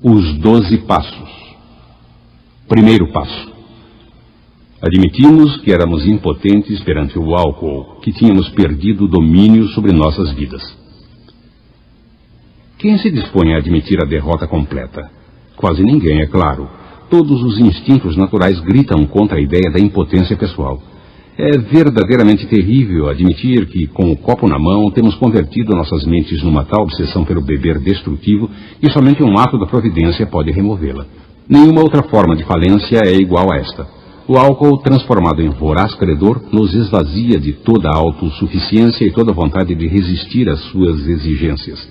Os 12 passos. Primeiro passo. Admitimos que éramos impotentes perante o álcool, que tínhamos perdido o domínio sobre nossas vidas. Quem se dispõe a admitir a derrota completa? Quase ninguém, é claro. Todos os instintos naturais gritam contra a ideia da impotência pessoal. É verdadeiramente terrível admitir que, com o copo na mão, temos convertido nossas mentes numa tal obsessão pelo beber destrutivo que somente um ato da providência pode removê-la. Nenhuma outra forma de falência é igual a esta. O álcool, transformado em voraz credor, nos esvazia de toda a autossuficiência e toda a vontade de resistir às suas exigências.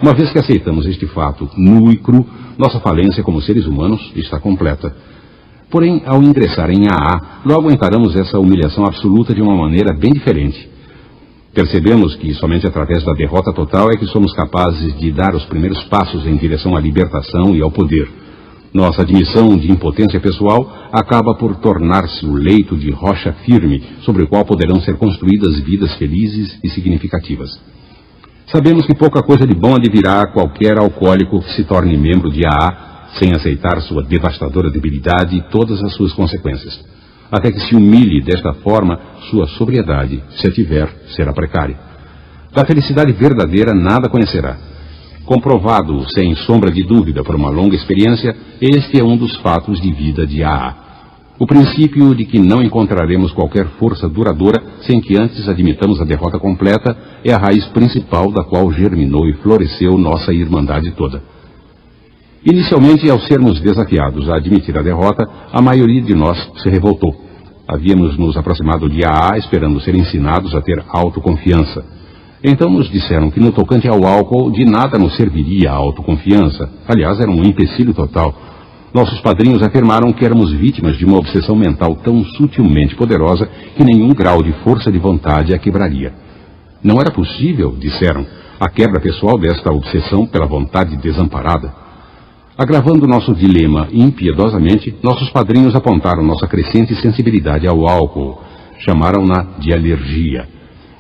Uma vez que aceitamos este fato nu e cru, nossa falência como seres humanos está completa. Porém, ao ingressar em AA, logo encaramos essa humilhação absoluta de uma maneira bem diferente. Percebemos que somente através da derrota total é que somos capazes de dar os primeiros passos em direção à libertação e ao poder. Nossa admissão de impotência pessoal acaba por tornar-se o leito de rocha firme sobre o qual poderão ser construídas vidas felizes e significativas. Sabemos que pouca coisa de bom advirá a qualquer alcoólico que se torne membro de AA sem aceitar sua devastadora debilidade e todas as suas consequências. Até que se humilhe desta forma, sua sobriedade, se a tiver, será precária. Da felicidade verdadeira nada conhecerá. Comprovado, sem sombra de dúvida, por uma longa experiência, este é um dos fatos de vida de AA. O princípio de que não encontraremos qualquer força duradoura sem que antes admitamos a derrota completa é a raiz principal da qual germinou e floresceu nossa irmandade toda. Inicialmente, ao sermos desafiados a admitir a derrota, a maioria de nós se revoltou. Havíamos nos aproximado de AA esperando ser ensinados a ter autoconfiança. Então nos disseram que no tocante ao álcool de nada nos serviria a autoconfiança. Aliás, era um empecilho total. Nossos padrinhos afirmaram que éramos vítimas de uma obsessão mental tão sutilmente poderosa que nenhum grau de força de vontade a quebraria. Não era possível, disseram, a quebra pessoal desta obsessão pela vontade desamparada. Agravando nosso dilema impiedosamente, nossos padrinhos apontaram nossa crescente sensibilidade ao álcool. Chamaram-na de alergia.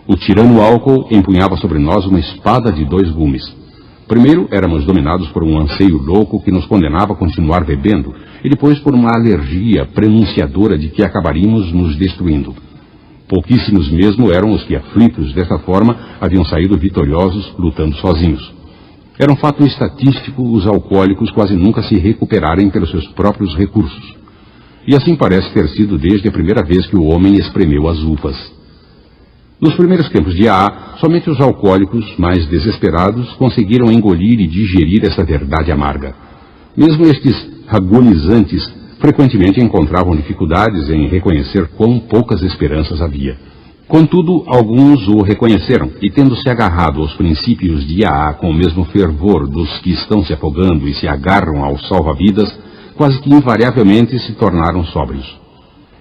O tirano álcool empunhava sobre nós uma espada de 2 gumes. Primeiro, éramos dominados por um anseio louco que nos condenava a continuar bebendo, e depois por uma alergia prenunciadora de que acabaríamos nos destruindo. Pouquíssimos mesmo eram os que, aflitos dessa forma, haviam saído vitoriosos lutando sozinhos. Era um fato estatístico os alcoólicos quase nunca se recuperarem pelos seus próprios recursos. E assim parece ter sido desde a primeira vez que o homem espremeu as uvas. Nos primeiros tempos de AA, somente os alcoólicos mais desesperados conseguiram engolir e digerir essa verdade amarga. Mesmo estes agonizantes frequentemente encontravam dificuldades em reconhecer quão poucas esperanças havia. Contudo, alguns o reconheceram e, tendo se agarrado aos princípios de AA com o mesmo fervor dos que estão se afogando e se agarram ao salva-vidas, quase que invariavelmente se tornaram sóbrios.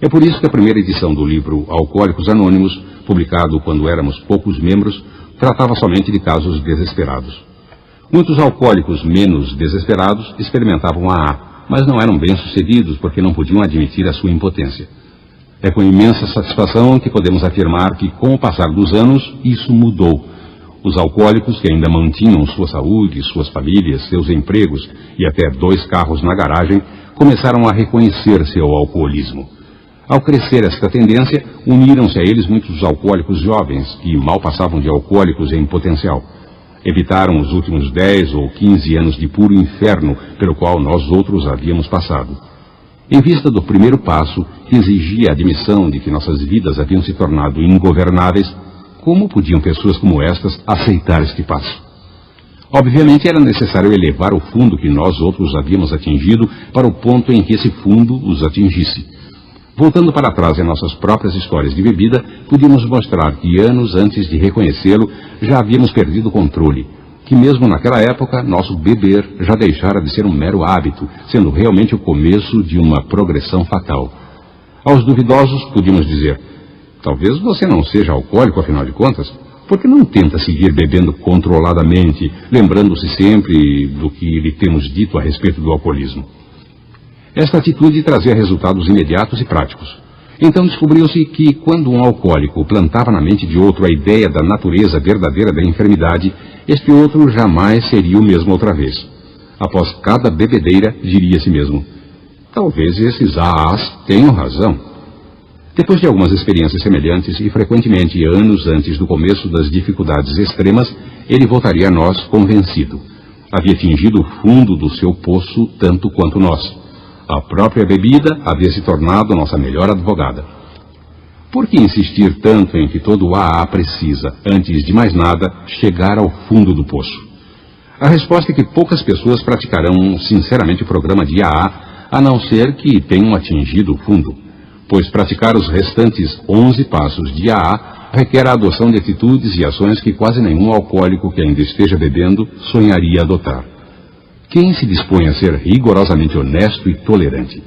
É por isso que a primeira edição do livro Alcoólicos Anônimos, publicado quando éramos poucos membros, tratava somente de casos desesperados. Muitos alcoólicos menos desesperados experimentavam AA, mas não eram bem-sucedidos porque não podiam admitir a sua impotência. É com imensa satisfação que podemos afirmar que, com o passar dos anos, isso mudou. Os alcoólicos que ainda mantinham sua saúde, suas famílias, seus empregos e até 2 carros na garagem, começaram a reconhecer seu alcoolismo. Ao crescer esta tendência, uniram-se a eles muitos alcoólicos jovens, que mal passavam de alcoólicos em potencial. Evitaram os últimos 10 ou 15 anos de puro inferno pelo qual nós outros havíamos passado. Em vista do primeiro passo, que exigia a admissão de que nossas vidas haviam se tornado ingovernáveis, como podiam pessoas como estas aceitar este passo? Obviamente era necessário elevar o fundo que nós outros havíamos atingido para o ponto em que esse fundo os atingisse. Voltando para trás em nossas próprias histórias de bebida, podíamos mostrar que anos antes de reconhecê-lo, já havíamos perdido o controle, que mesmo naquela época, nosso beber já deixara de ser um mero hábito, sendo realmente o começo de uma progressão fatal. Aos duvidosos, podíamos dizer, talvez você não seja alcoólico, afinal de contas, por que não tenta seguir bebendo controladamente, lembrando-se sempre do que lhe temos dito a respeito do alcoolismo? Esta atitude trazia resultados imediatos e práticos. Então descobriu-se que, quando um alcoólico plantava na mente de outro a ideia da natureza verdadeira da enfermidade, este outro jamais seria o mesmo outra vez. após cada bebedeira, diria a si mesmo: talvez esses AAs tenham razão. Depois de algumas experiências semelhantes e frequentemente anos antes do começo das dificuldades extremas, ele voltaria a nós convencido. Havia atingido o fundo do seu poço tanto quanto nós. A própria bebida havia se tornado nossa melhor advogada. Por que insistir tanto em que todo AA precisa, antes de mais nada, chegar ao fundo do poço? A resposta é que poucas pessoas praticarão sinceramente o programa de AA, a não ser que tenham atingido o fundo, pois praticar os restantes 11 passos de AA requer a adoção de atitudes e ações que quase nenhum alcoólico que ainda esteja bebendo sonharia adotar. Quem se dispõe a ser rigorosamente honesto e tolerante?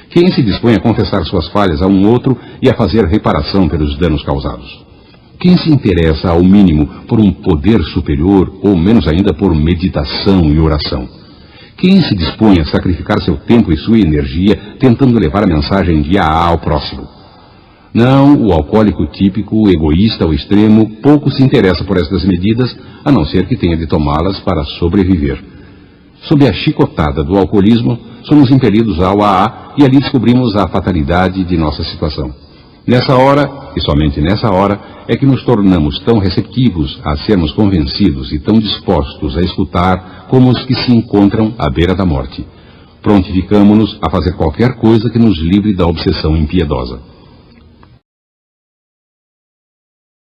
Quem se dispõe a confessar suas falhas a um outro e a fazer reparação pelos danos causados? Quem se interessa, ao mínimo, por um poder superior, ou menos ainda por meditação e oração? Quem se dispõe a sacrificar seu tempo e sua energia tentando levar a mensagem de AA ao próximo? Não, o alcoólico típico, egoísta ao extremo, pouco se interessa por estas medidas, a não ser que tenha de tomá-las para sobreviver. Sob a chicotada do alcoolismo, somos impelidos ao AA e ali descobrimos a fatalidade de nossa situação. Nessa hora, e somente nessa hora, é que nos tornamos tão receptivos a sermos convencidos e tão dispostos a escutar como os que se encontram à beira da morte. Prontificamo-nos a fazer qualquer coisa que nos livre da obsessão impiedosa.